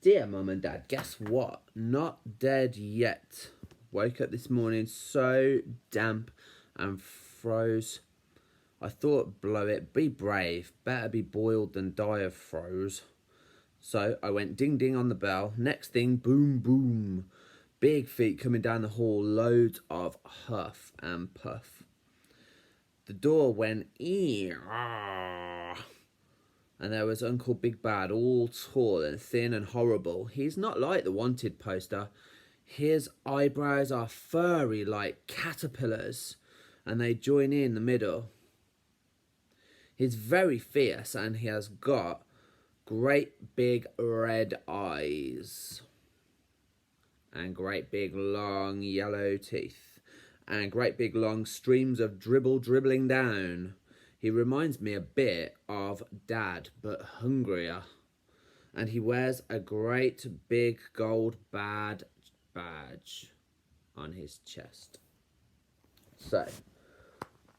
Dear Mum and Dad, guess what? Not dead yet. Woke up this morning so damp and froze. I thought, blow it, be brave. Better be boiled than die of froze. So I went ding ding on the bell. Next thing, boom boom. Big feet coming down the hall, loads of huff and puff. The door went and there was Uncle Big Bad, all tall and thin and horrible. He's not like the wanted poster. His eyebrows are furry like caterpillars, and they join in the middle. He's very fierce, and he has got great big red eyes, and great big long yellow teeth, and great big long streams of dribble dribbling down. He reminds me a bit of Dad, but hungrier. And he wears a great big gold badge on his chest. So,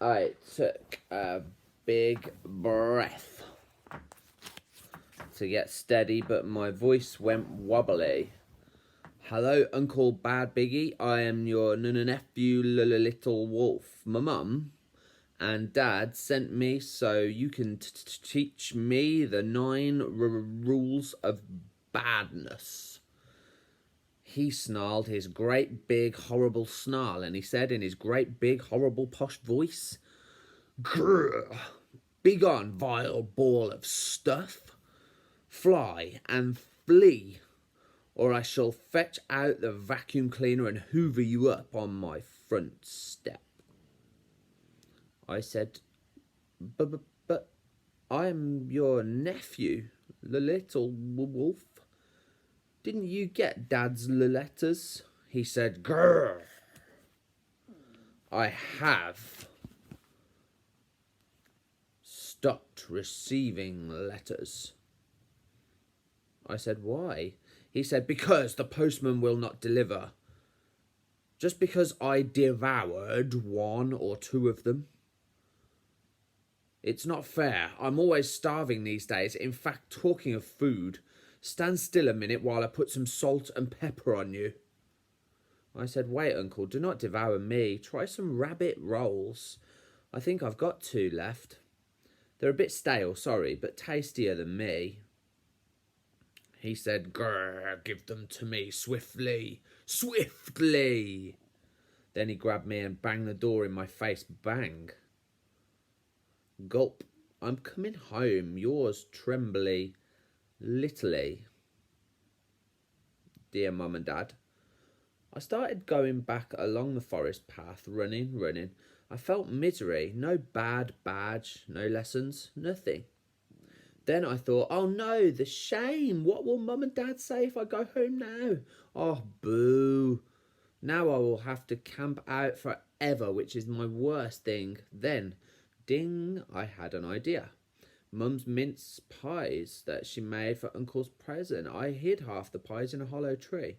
I took a big breath to get steady, but my voice went wobbly. Hello, Uncle Bad Biggie. I am your nephew, little wolf. My mum and Dad sent me so you can teach me the 9 rules of badness. He snarled his great big horrible snarl, and he said in his great big horrible posh voice, "Grr, begone, vile ball of stuff. Fly and flee, or I shall fetch out the vacuum cleaner and hoover you up on my front step." I said, but I'm your nephew, the little wolf. Didn't you get Dad's letters? He said, grrr. I have stopped receiving letters. I said, why? He said, because the postman will not deliver. Just because I devoured 1 or 2 of them. It's not fair. I'm always starving these days. In fact, talking of food, stand still a minute while I put some salt and pepper on you. I said, wait, Uncle, do not devour me. Try some rabbit rolls. I think I've got 2 left. They're a bit stale, sorry, but tastier than me. He said, grrr, give them to me swiftly, swiftly. Then he grabbed me and banged the door in my face, bang. Gulp, I'm coming home, yours trembly, littly. Dear Mum and Dad, I started going back along the forest path, running. I felt misery, no bad badge, no lessons, nothing. Then I thought, oh no, the shame. What will Mum and Dad say if I go home now? Oh, boo. Now I will have to camp out forever, which is my worst thing. Then, ding, I had an idea. Mum's mince pies that she made for Uncle's present. I hid half the pies in a hollow tree.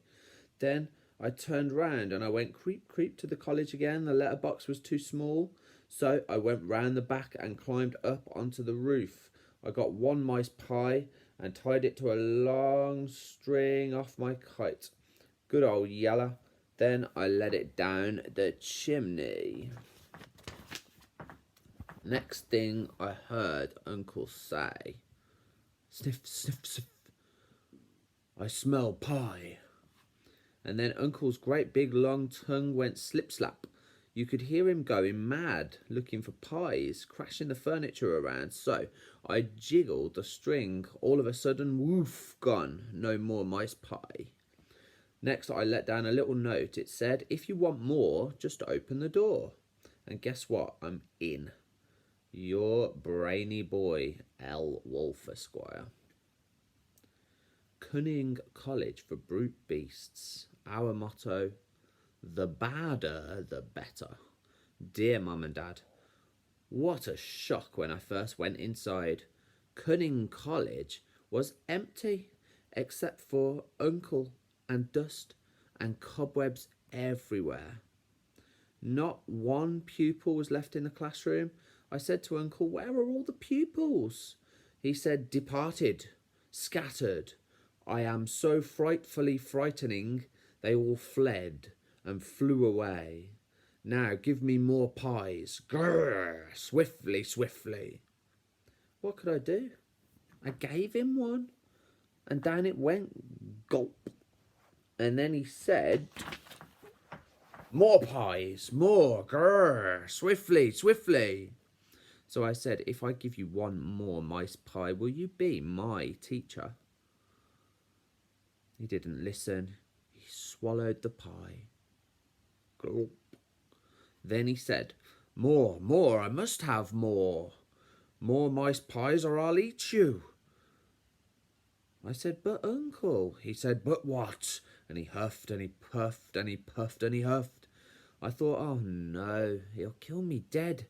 Then I turned round and I went creep to the college again. The letterbox was too small, so I went round the back and climbed up onto the roof. I got 1 mice pie and tied it to a long string off my kite. Good old Yella. Then I let it down the chimney. Next thing I heard Uncle say, sniff, sniff, sniff, I smell pie. And then Uncle's great big long tongue went slip slap. You could hear him going mad, looking for pies, crashing the furniture around. So I jiggled the string. All of a sudden, woof, gone. No more mice pie. Next, I let down a little note. It said, if you want more, just open the door. And guess what? I'm in. Your brainy boy, L. Wolf, Esquire. Cunning College for Brute Beasts. Our motto, the badder, the better. Dear Mum and Dad, what a shock when I first went inside. Cunning College was empty, except for Uncle and dust and cobwebs everywhere. Not 1 pupil was left in the classroom. I said to Uncle, where are all the pupils? He said, departed, scattered, I am so frightfully frightening, they all fled and flew away. Now give me more pies. Grrr, swiftly, swiftly. What could I do? I gave him one, and down it went, gulp. And then he said, more pies, more, grrr, swiftly, swiftly. So I said, if I give you one more mice pie, will you be my teacher? He didn't listen. He swallowed the pie. Gulp. Then he said, more, more, I must have more. More mice pies or I'll eat you. I said, but uncle. He said, but what? And he huffed and he puffed and he puffed and he huffed. I thought, oh no, he'll kill me dead.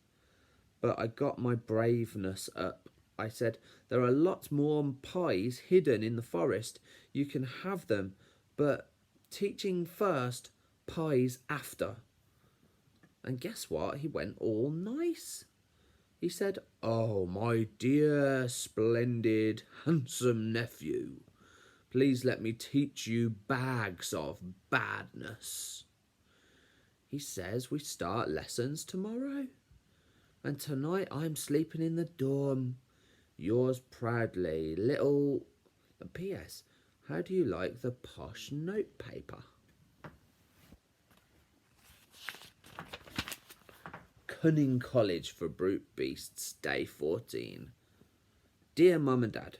But I got my braveness up. I said, there are lots more pies hidden in the forest. You can have them, but teaching first, pies after. And guess what? He went all nice. He said, oh, my dear, splendid, handsome nephew, please let me teach you bags of badness. He says we start lessons tomorrow. And tonight I'm sleeping in the dorm. Yours proudly, little... P.S. How do you like the posh notepaper? Cunning College for Brute Beasts, Day 14. Dear Mum and Dad,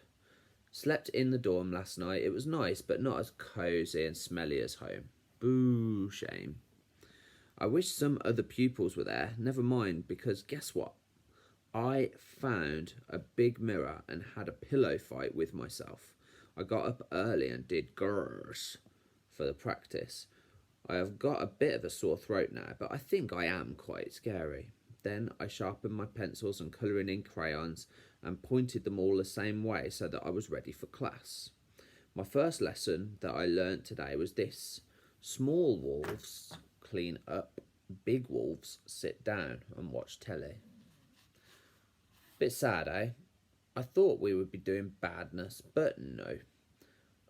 slept in the dorm last night. It was nice, but not as cosy and smelly as home. Boo, shame. I wish some other pupils were there. Never mind, because guess what? I found a big mirror and had a pillow fight with myself. I got up early and did grrrs for the practice. I have got a bit of a sore throat now, but I think I am quite scary. Then I sharpened my pencils and colouring in crayons and pointed them all the same way so that I was ready for class. My first lesson that I learnt today was this. Small wolves clean up, big wolves sit down and watch telly. Bit sad, eh? I thought we would be doing badness, but no.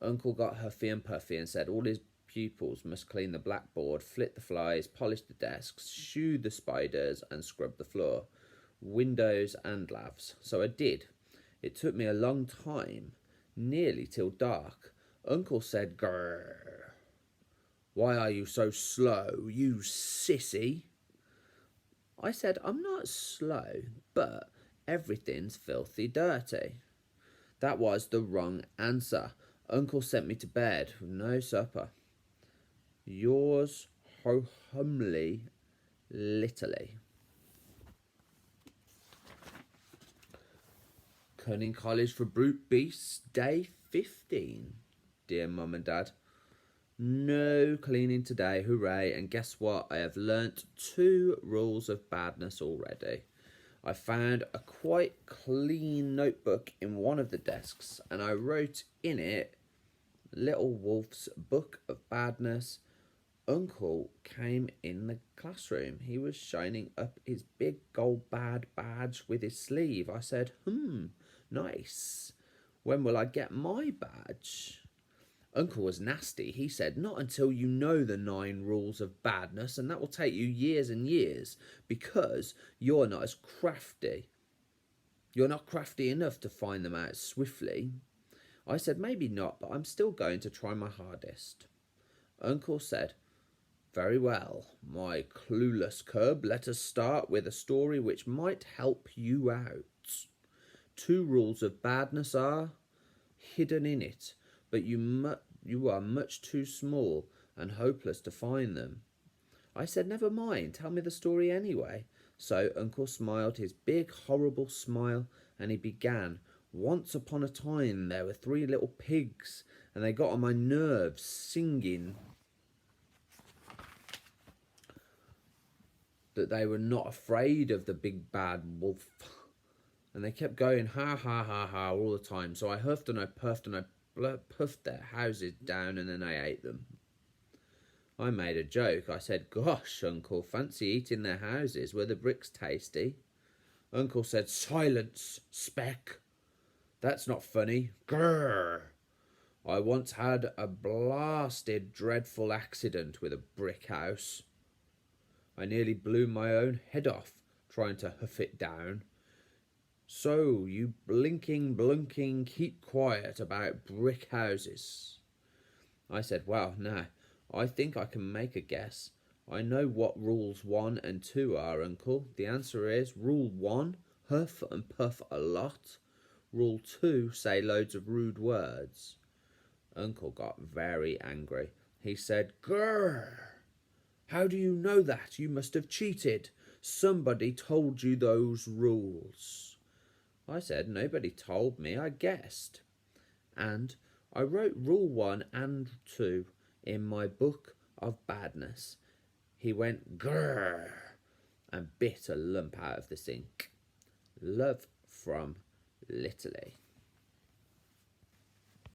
Uncle got huffy and puffy and said all his pupils must clean the blackboard, flit the flies, polish the desks, shoo the spiders and scrub the floor, windows and lavs. So I did. It took me a long time, nearly till dark. Uncle said, grrr. Why are you so slow, you sissy? I said, I'm not slow, but everything's filthy dirty. That was the wrong answer. Uncle sent me to bed with no supper. Yours ho-humly, litterly. Cunning College for Brute Beasts, Day 15. Dear Mum and Dad, no cleaning today, hooray, and guess what? I have learnt 2 rules of badness already. I found a quite clean notebook in one of the desks and I wrote in it, Little Wolf's Book of Badness. Uncle came in the classroom. He was shining up his big gold bad badge with his sleeve. I said, nice. When will I get my badge? Uncle was nasty. He said, not until you know the 9 rules of badness, and that will take you years and years because you're not as crafty. You're not crafty enough to find them out swiftly. I said, maybe not, but I'm still going to try my hardest. Uncle said, very well, my clueless cub, let us start with a story which might help you out. 2 rules of badness are hidden in it, but you are much too small and hopeless to find them. I said, never mind, tell me the story anyway. So Uncle smiled his big horrible smile and he began, once upon a time there were 3 little pigs and they got on my nerves singing that they were not afraid of the big bad wolf. And they kept going ha ha ha ha all the time. So I huffed and I puffed and I puffed their houses down and then I ate them. I made a joke. I said, gosh, Uncle, fancy eating their houses. Were the bricks tasty? Uncle said, silence, Speck. That's not funny. Grrr. I once had a blasted dreadful accident with a brick house. I nearly blew my own head off trying to hoof it down. So, you blinking, blunking, keep quiet about brick houses. I said, well, now, I think I can make a guess. I know what rules 1 and 2 are, Uncle. The answer is, rule 1, huff and puff a lot. Rule 2, say loads of rude words. Uncle got very angry. He said, grrr! How do you know that? You must have cheated. Somebody told you those rules. I said, nobody told me, I guessed. And I wrote rule 1 and 2 in my book of badness. He went, grrr, and bit a lump out of the sink. Love from Little